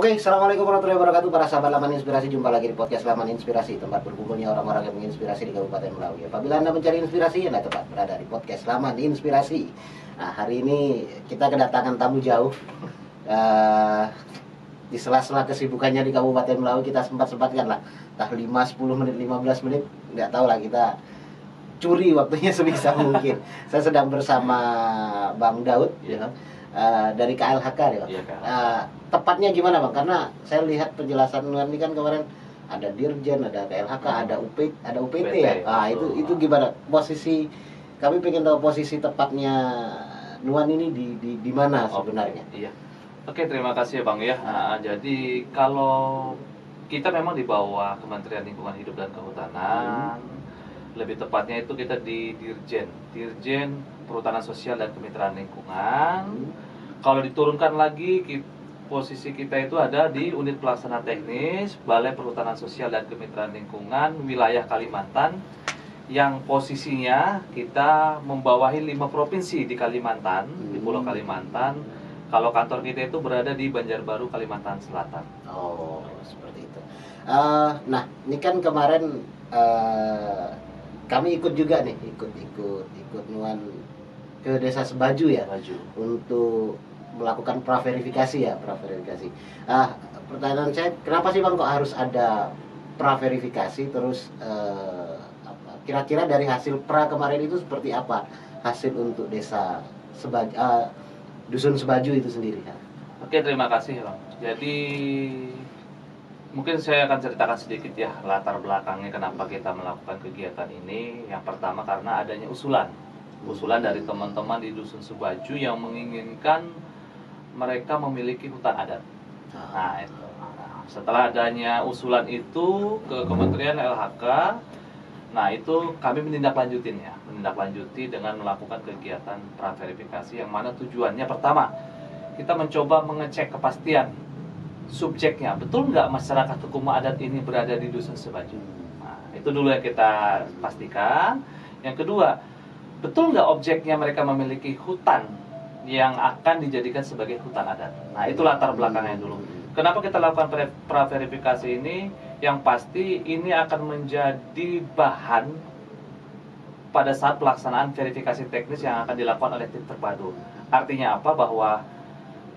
Oke, Assalamualaikum warahmatullahi wabarakatuh para sahabat Laman Inspirasi. Jumpa lagi di podcast Laman Inspirasi, tempat berkumpulnya orang-orang yang menginspirasi di Kabupaten Melawi. Apabila Anda mencari inspirasi, Anda tepat berada di podcast Laman Inspirasi. Nah, hari ini kita kedatangan tamu jauh. Di sela-sela kesibukannya di Kabupaten Melawi, kita sempat-sempatkan lah, entah 5, 10 menit, 15 menit, nggak tahu lah, kita curi waktunya sebisa mungkin. Saya sedang bersama Bang Daud, dari KLHK ya. Tepatnya gimana Bang? Karena saya lihat penjelasan ini kan kemarin ada Dirjen, ada KLHK, ada UPT ya. Nah, itu gimana posisi, kami pengen tahu posisi tepatnya Nuan ini di mana sebenarnya? Oke, terima kasih ya Bang ya. Jadi kalau kita memang di bawah Kementerian Lingkungan Hidup dan Kehutanan, lebih tepatnya itu kita di Dirjen Perhutanan Sosial dan Kemitraan Lingkungan. Kalau diturunkan lagi, posisi kita itu ada di Unit Pelaksana Teknis Balai Perhutanan Sosial dan Kemitraan Lingkungan wilayah Kalimantan, yang posisinya kita membawahi 5 provinsi di Kalimantan, di Pulau Kalimantan. Kalau kantor kita itu berada di Banjarbaru, Kalimantan Selatan. Oh, seperti itu. Nah, ini kan kemarin kami ikut juga nih, ikut Nuan ke Desa Sebaju ya, untuk melakukan praverifikasi ya, pertanyaan saya, kenapa sih Bang kok harus ada praverifikasi? Terus kira-kira dari hasil pra kemarin itu seperti apa hasil untuk Desa Sebaju, Dusun Sebaju itu sendiri ya? Oke, terima kasih Bang. Jadi mungkin saya akan ceritakan sedikit ya latar belakangnya kenapa kita melakukan kegiatan ini. Yang pertama karena adanya usulan dari teman-teman di Dusun Sebaju yang menginginkan mereka memiliki hutan adat. Nah, itu. Setelah adanya usulan itu ke Kementerian LHK, nah itu kami menindaklanjuti dengan melakukan kegiatan praverifikasi, yang mana tujuannya pertama, kita mencoba mengecek kepastian subjeknya, betul nggak masyarakat hukum adat ini berada di Dusun Sebaju. Nah, itu dulu yang kita pastikan. Yang kedua, betul nggak objeknya mereka memiliki hutan yang akan dijadikan sebagai hutan adat. Nah, itu latar belakangnya dulu. Kenapa kita lakukan praverifikasi ini? Yang pasti ini akan menjadi bahan pada saat pelaksanaan verifikasi teknis yang akan dilakukan oleh tim terpadu. Artinya apa? Bahwa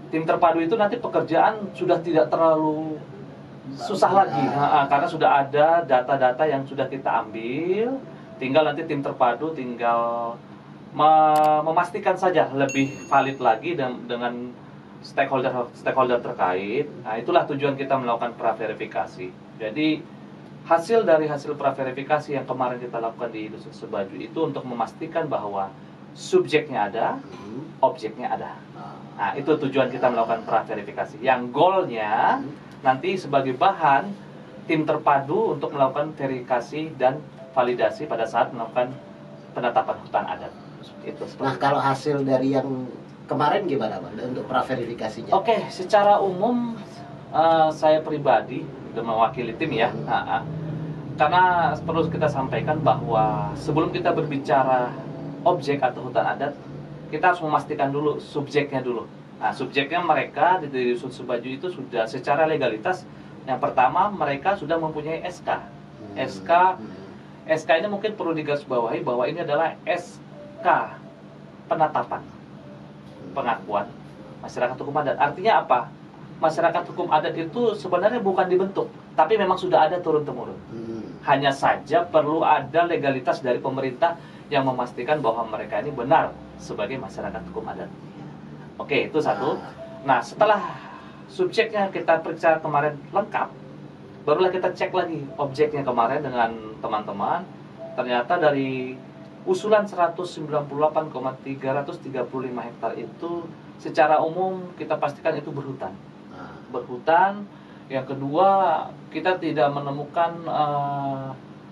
tim terpadu itu nanti pekerjaan sudah tidak terlalu susah lagi, karena sudah ada data-data yang sudah kita ambil. Tinggal nanti tim terpadu tinggal memastikan saja lebih valid lagi dengan stakeholder terkait. Nah, itulah tujuan kita melakukan praverifikasi. Jadi hasil praverifikasi yang kemarin kita lakukan di Dusun Sebaju itu untuk memastikan bahwa subjeknya ada, objeknya ada. Nah, itu tujuan kita melakukan praverifikasi. Yang goalnya nanti sebagai bahan tim terpadu untuk melakukan verifikasi dan validasi pada saat melakukan penetapan hutan adat. Nah, kalau hasil dari yang kemarin gimana Bang untuk praverifikasinya? Oke, secara umum saya pribadi dan mewakili tim ya, karena perlu kita sampaikan bahwa sebelum kita berbicara objek atau hutan adat, kita harus memastikan dulu subjeknya dulu. Nah, subjeknya mereka di Dusun Sebaju itu sudah secara legalitas, yang pertama mereka sudah mempunyai SK. SK ini mungkin perlu digarisbawahi bahwa ini adalah SK penetapan pengakuan masyarakat hukum adat. Artinya apa? Masyarakat hukum adat itu sebenarnya bukan dibentuk, tapi memang sudah ada turun-temurun. Hanya saja perlu ada legalitas dari pemerintah yang memastikan bahwa mereka ini benar sebagai masyarakat hukum adat. Oke, itu satu. Nah, setelah subjeknya kita periksa kemarin lengkap, barulah kita cek lagi objeknya kemarin dengan teman-teman. Ternyata dari usulan 198,335 hektar itu secara umum kita pastikan itu berhutan. Yang kedua, kita tidak menemukan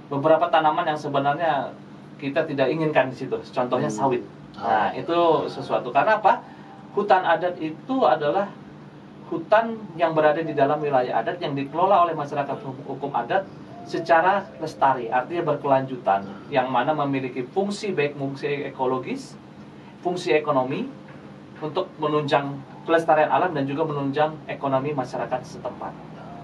beberapa tanaman yang sebenarnya kita tidak inginkan di situ. Contohnya sawit. Nah, itu sesuatu. Karena apa? Hutan adat itu adalah hutan yang berada di dalam wilayah adat yang dikelola oleh masyarakat hukum adat secara lestari, artinya berkelanjutan, yang mana memiliki fungsi baik fungsi ekologis, fungsi ekonomi, untuk menunjang kelestarian alam dan juga menunjang ekonomi masyarakat setempat.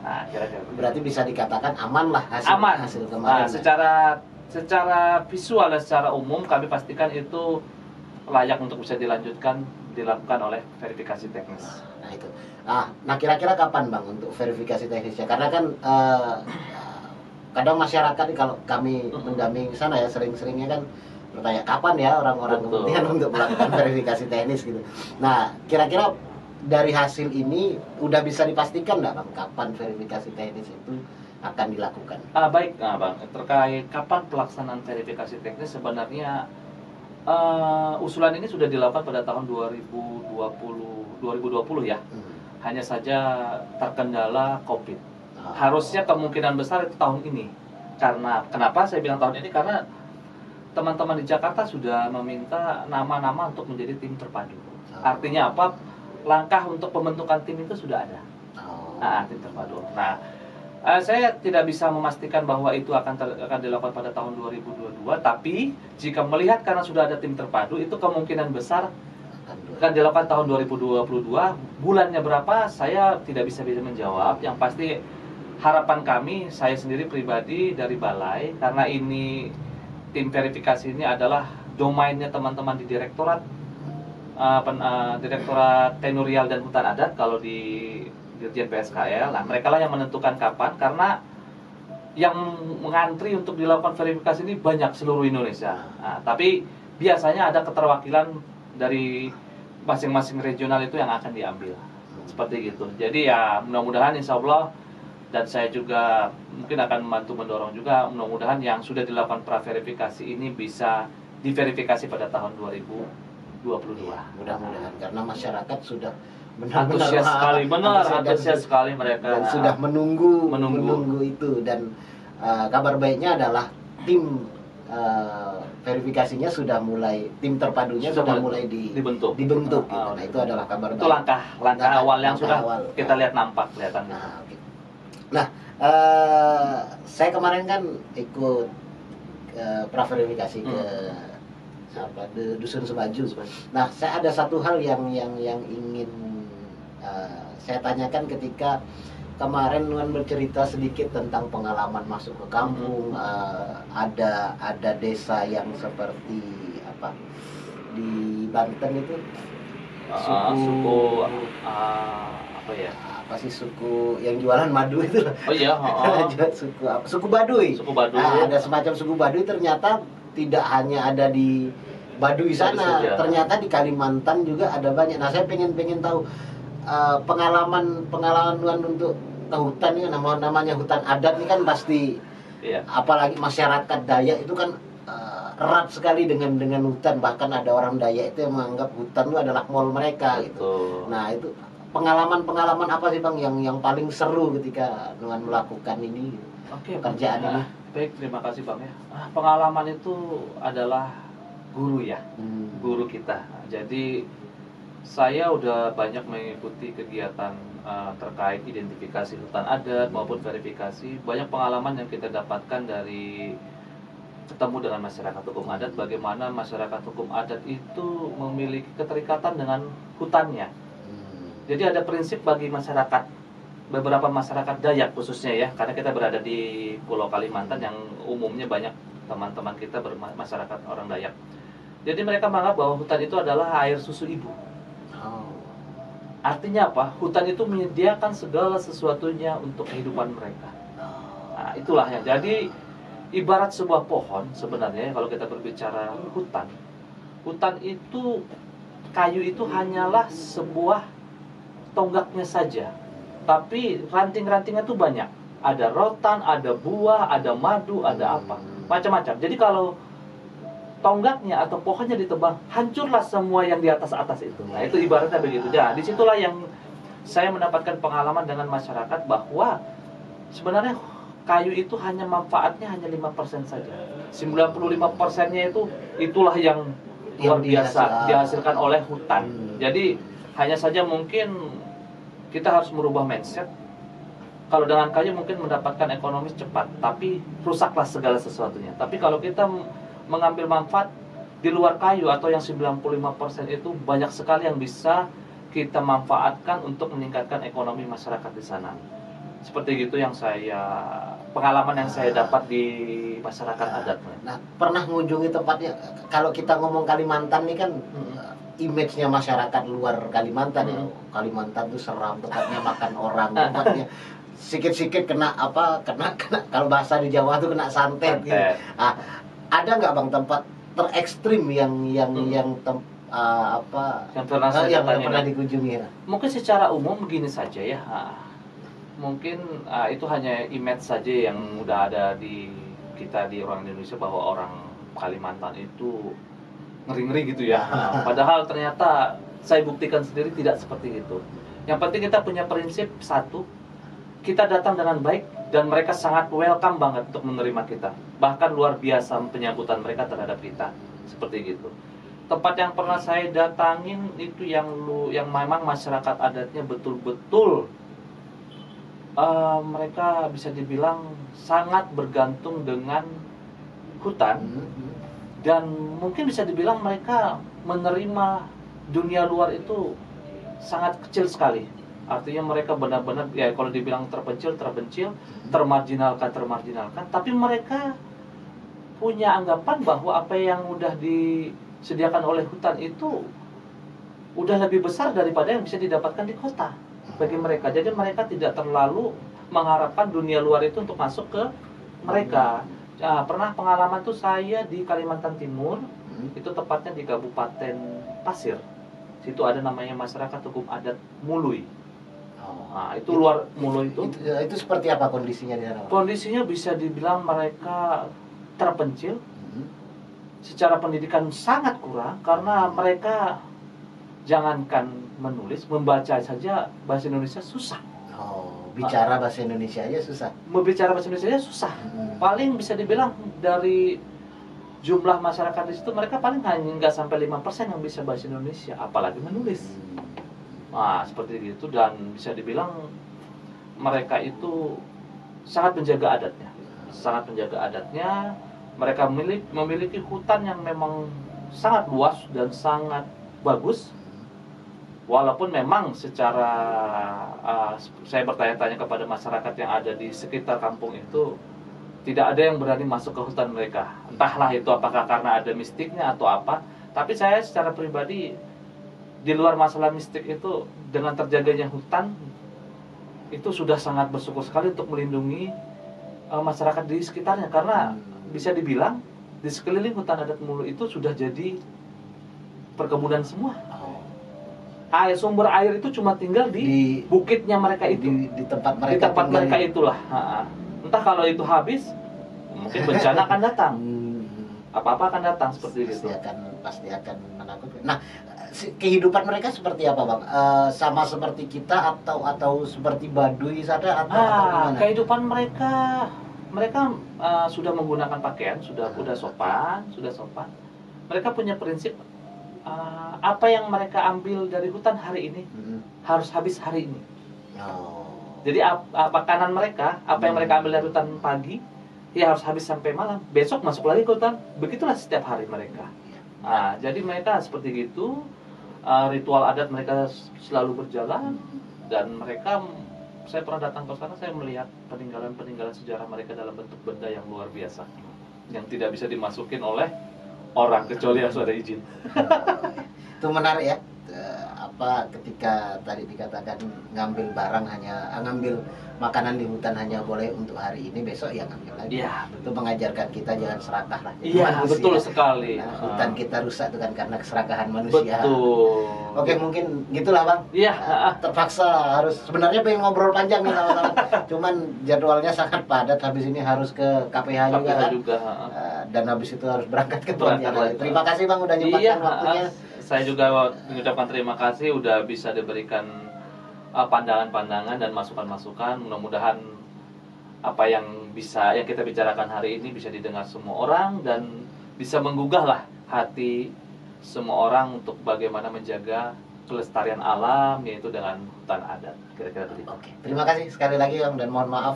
Nah, kira-kira Berarti bisa dikatakan aman lah hasil aman. hasil Nah, kemarin. secara visual dan secara umum kami pastikan itu layak untuk bisa dilakukan oleh verifikasi teknis. Nah itu. Nah kira-kira kapan Bang untuk verifikasi teknisnya? Karena kan kadang masyarakat nih, kalau kami mendampingi sana ya, sering-seringnya kan bertanya kapan ya orang-orang Betul. kemudian untuk melakukan verifikasi teknis gitu. Nah kira-kira dari hasil ini udah bisa dipastikan nggak Bang kapan verifikasi teknis itu akan dilakukan? Baik, Bang, terkait kapan pelaksanaan verifikasi teknis, sebenarnya usulan ini sudah dilakukan pada tahun 2020 ya. Hanya saja terkendala COVID. Harusnya kemungkinan besar itu tahun ini. Karena kenapa saya bilang tahun ini? Karena teman-teman di Jakarta sudah meminta nama-nama untuk menjadi tim terpadu. Artinya apa? Langkah untuk pembentukan tim itu sudah ada. Tim terpadu. Nah, saya tidak bisa memastikan bahwa itu akan dilakukan pada tahun 2022, tapi jika melihat karena sudah ada tim terpadu, itu kemungkinan besar akan dilakukan tahun 2022. Bulannya berapa, saya tidak bisa menjawab. Yang pasti harapan kami, saya sendiri pribadi dari Balai, karena ini tim verifikasi ini adalah domainnya teman-teman di Direktorat Tenurial dan Hutan Adat kalau di Dirjen PSKL. Nah, mereka lah yang menentukan kapan, karena yang mengantri untuk dilakukan verifikasi ini banyak seluruh Indonesia. Tapi biasanya ada keterwakilan dari masing-masing regional itu yang akan diambil. Seperti gitu. Jadi ya mudah-mudahan insya Allah, dan saya juga mungkin akan membantu mendorong juga, mudah-mudahan yang sudah dilakukan pra-verifikasi ini bisa diverifikasi pada tahun 2022. Mudah-mudahan, karena masyarakat sudah antusias sekali, antusias sekali mereka, dan sudah menunggu itu. Dan kabar baiknya adalah tim verifikasinya sudah mulai, tim terpadunya sudah mulai dibentuk gitu. Nah itu adalah kabar baik. Itu langkah awal yang sudah kita lihat nampak kelihatan. Nah, saya kemarin kan ikut pra-verifikasi ke Dusun Sebaju. Nah, saya ada satu hal yang ingin saya tanyakan ketika kemarin Nuan bercerita sedikit tentang pengalaman masuk ke kampung. Ada desa yang seperti apa di Banten itu, suku apa ya? Apa sih suku yang jualan madu itu? Oh iya, suku apa? Suku Baduy. Ada semacam suku Baduy, ternyata tidak hanya ada di Baduy sana, ternyata di Kalimantan juga ada banyak. Nah, saya pengen tahu pengalaman Nuan untuk ke hutan ini, namanya hutan adat ini kan pasti, apalagi masyarakat Dayak itu kan erat sekali dengan hutan. Bahkan ada orang Dayak itu yang menganggap hutan itu adalah mall mereka gitu. Nah, itu pengalaman apa sih Bang yang paling seru ketika Nuan melakukan ini pekerjaan ini? Baik, terima kasih Bang ya. Pengalaman itu adalah guru ya, guru kita. Jadi saya udah banyak mengikuti kegiatan terkait identifikasi hutan adat maupun verifikasi. Banyak pengalaman yang kita dapatkan dari ketemu dengan masyarakat hukum adat, bagaimana masyarakat hukum adat itu memiliki keterikatan dengan hutannya. Jadi ada prinsip bagi masyarakat, beberapa masyarakat Dayak khususnya ya, karena kita berada di Pulau Kalimantan yang umumnya banyak teman-teman kita bermasyarakat orang Dayak. Jadi mereka menganggap bahwa hutan itu adalah air susu ibu. Artinya apa? Hutan itu menyediakan segala sesuatunya untuk kehidupan mereka. Nah, itulah ya. Jadi ibarat sebuah pohon sebenarnya, kalau kita berbicara hutan itu, kayu itu hanyalah sebuah tonggaknya saja. Tapi ranting-rantingnya itu banyak. Ada rotan, ada buah, ada madu, ada apa, macam-macam. Jadi kalau tonggaknya atau pohonnya ditebang, hancurlah semua yang di atas itu. Nah, itu ibaratnya begitu. Nah, disitulah yang saya mendapatkan pengalaman dengan masyarakat bahwa sebenarnya kayu itu hanya manfaatnya hanya 5% saja. 95%-nya itulah yang luar biasa dihasilkan oleh hutan. Jadi hanya saja mungkin kita harus merubah mindset. Kalau dengan kayu mungkin mendapatkan ekonomis cepat, tapi rusaklah segala sesuatunya. Tapi kalau kita mengambil manfaat, di luar kayu atau yang 95% itu banyak sekali yang bisa kita manfaatkan untuk meningkatkan ekonomi masyarakat di sana. Seperti gitu yang pengalaman yang saya dapat di masyarakat adat. Nah, pernah mengunjungi tempatnya? Kalau kita ngomong Kalimantan nih kan image-nya masyarakat luar Kalimantan ya. Kalimantan tuh seram, tempatnya makan orang, tempatnya sikit-sikit kena kalau bahasa di Jawa tuh kena santet gitu. Ada nggak Bang tempat terekstrim yang pernah dikunjungi? Mungkin secara umum begini saja ya. Mungkin itu hanya image saja yang udah ada di kita, di orang Indonesia, bahwa orang Kalimantan itu ngeri-ngeri gitu ya. Padahal ternyata saya buktikan sendiri tidak seperti itu. Yang penting kita punya prinsip satu, kita datang dengan baik dan mereka sangat welcome banget untuk menerima kita. Bahkan luar biasa penyambutan mereka terhadap kita. Seperti gitu. Tempat yang pernah saya datangin itu yang memang masyarakat adatnya betul-betul mereka bisa dibilang sangat bergantung dengan hutan, dan mungkin bisa dibilang mereka menerima dunia luar itu sangat kecil sekali. Artinya mereka benar-benar ya kalau dibilang terpencil, termarginalkan, tapi mereka punya anggapan bahwa apa yang udah disediakan oleh hutan itu udah lebih besar daripada yang bisa didapatkan di kota bagi mereka. Jadi mereka tidak terlalu mengharapkan dunia luar itu untuk masuk ke mereka. Pernah pengalaman tuh saya di Kalimantan Timur, itu tepatnya di Kabupaten Pasir. Situ ada namanya masyarakat hukum adat Mului. Nah, itu luar Mului itu seperti apa kondisinya di sana? Kondisinya bisa dibilang mereka terpencil. Secara pendidikan sangat kurang karena mereka jangankan menulis, membaca saja bahasa Indonesia susah. Bicara bahasa Indonesia aja susah. Berbicara bahasa Indonesia aja susah. Paling bisa dibilang dari jumlah masyarakat di situ mereka paling hanya nggak sampai 5% yang bisa bahasa Indonesia, apalagi menulis. Nah, seperti itu, dan bisa dibilang mereka itu sangat menjaga adatnya. Sangat menjaga adatnya. Mereka memiliki hutan yang memang sangat luas dan sangat bagus. Walaupun memang secara saya bertanya-tanya kepada masyarakat yang ada di sekitar kampung itu, tidak ada yang berani masuk ke hutan mereka. Entahlah itu apakah karena ada mistiknya atau apa. Tapi saya secara pribadi, di luar masalah mistik itu, dengan terjaganya hutan itu sudah sangat bersyukur sekali untuk melindungi masyarakat di sekitarnya. Karena bisa dibilang di sekeliling hutan adat Mului itu sudah jadi perkebunan semua. Sumber air itu cuma tinggal di bukitnya mereka itu, di tempat mereka, di tempat mereka itulah. Entah kalau itu habis, mungkin bencana akan datang, apa-apa akan datang seperti itu. Pasti akan menakutkan. Nah, kehidupan mereka seperti apa Bang? Sama seperti kita atau seperti Baduy sana atau gimana? Kehidupan mereka sudah menggunakan pakaian, sudah sopan. Mereka punya prinsip, apa yang mereka ambil dari hutan hari ini harus habis hari ini. Jadi makanan mereka, apa yang mereka ambil dari hutan pagi, ya harus habis sampai malam. Besok masuk lagi ke hutan. Begitulah setiap hari mereka. Jadi mereka seperti gitu. Ritual adat mereka selalu berjalan, dan mereka, saya pernah datang ke sana, saya melihat peninggalan sejarah mereka dalam bentuk benda yang luar biasa, yang tidak bisa dimasukin oleh orang kecuali harus ada izin. Itu menarik ya. Ketika tadi dikatakan ngambil makanan di hutan hanya boleh untuk hari ini, besok ya ngambil lagi. Iya, itu mengajarkan kita jangan serakah lah. Iya, betul sekali. Hutan kita rusak itu kan karena keserakahan manusia. Betul. Oke, mungkin gitulah Bang. Iya. Terpaksa harus, sebenarnya pengen ngobrol panjang nih teman-teman. Cuman jadwalnya sangat padat. Habis ini harus ke KPH juga kan. Dan habis itu harus berangkat ke Pontianak. Terima kasih Bang udah nyempatkan waktunya. Saya juga mengucapkan terima kasih udah bisa diberikan pandangan-pandangan dan masukan-masukan. Mudah-mudahan apa yang kita bicarakan hari ini bisa didengar semua orang dan bisa menggugah lah hati semua orang untuk bagaimana menjaga kelestarian alam, yaitu dengan hutan adat. Kira-kira begitu. Oke. Terima kasih sekali lagi Bang, dan mohon maaf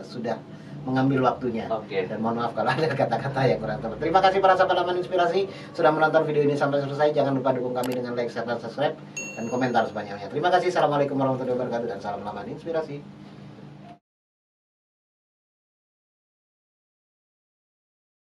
sudah mengambil waktunya. Oke. Dan mohon maaf kalau ada kata-kata yang kurang tepat. Terima kasih para sahabat Laman Inspirasi sudah menonton video ini sampai selesai. Jangan lupa dukung kami dengan like, share, dan subscribe dan komentar sebanyak-banyaknya. Terima kasih. Assalamualaikum warahmatullahi wabarakatuh dan salam Laman Inspirasi.